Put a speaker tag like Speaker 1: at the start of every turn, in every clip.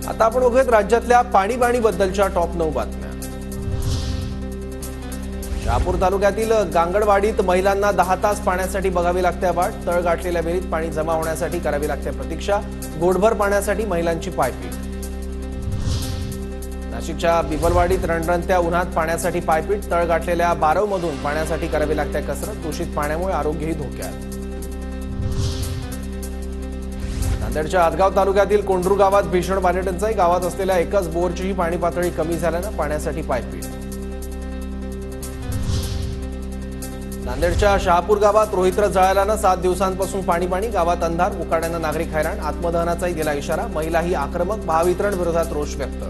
Speaker 1: आता आपण बघूयात राज्यातल्या पाणीबद्दलच्या टॉप 9 बातम्या। शहापूर तालुक्यातील गांगडवाडीत महिलांना 10 तास पाण्यासाठी बघावी लागते वाट। तळ गाठलेल्या विहिरीत पाणी जमा होण्यासाठी करावी लागते प्रतीक्षा। गोडभर पाण्यासाठी महिलांची पायपीट। नाशिकच्या बिबलवाडीत रणरणत्या उन्हात पाण्यासाठी पायपीट। तळ गाठलेल्या बारवमधून पाण्यासाठी करावी लागते कसरत। दूषित पाण्यामुळे आरोग्यही धोक्यात। नांदेडच्या आदगाव तालुक्यातील कोंढरू गावात भीषण पाणीटंचाई। गावात असलेल्या एकाच बोरचीही पाणी पातळी कमी झाल्याने पाण्यासाठी पायपीट। नांदेडच्या शहापूर गावात रोहित्र जळाल्याने 7 दिवसांपासून पाणी। गावात अंधार, उकाड्याने नागरिक हैराण। आत्मदहनाचाही दिला इशारा। महिलाही आक्रमक। महावितरण विरोधात रोष व्यक्त।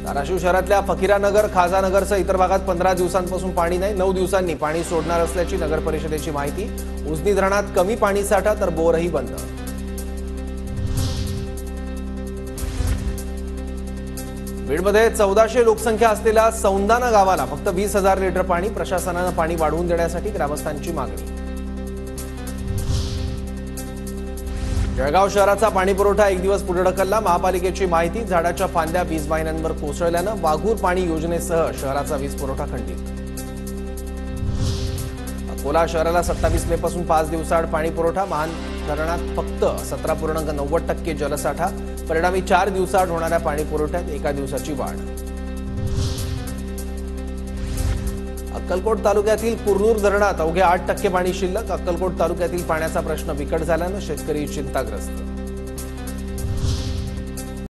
Speaker 1: धाराशिव शहरातल्या फकीरानगर, खाजानगरसह इतर भागात 15 दिवसांपासून पाणी नाही। 9 दिवसांनी पाणी सोडणार असल्याची नगर परिषदेची माहिती। उजनी धरणात कमी पाणीसाठा तर बोरही बंद। बीडमध्ये 1400 लोकसंख्या असलेल्या सौंदाना गावाला फक्त 20,000 लिटर पाणी। प्रशासनाने पाणी वाढवून देण्यासाठी ग्रामस्थांची मागणी। जळगाव शहराचा पाणीपुरवठा 1 दिवस पुढे ढकलला। महापालिकेची माहिती। झाडाच्या फांद्या वीज वाहिन्यांवर कोसळल्याने वाघूर पाणी योजनेसह शहराचा वीज पुरवठा खंडित। अकोला शहराला 27 मे पासून 5 दिवसाआड पाणी पुरवठा। महान धरणात फक्त 17.90% जलसाठा। परिणामी 4 दिवसाआड होणाऱ्या पाणी पुरवठ्यात 1 दिवसाची वाढ। अक्कलकोट तालुक्यातील कुरनूर धरणात अवघे 8% पाणी शिल्लक। अक्कलकोट तालुक्यातील पाण्याचा प्रश्न बिकट झाल्याने शेतकरी चिंताग्रस्त।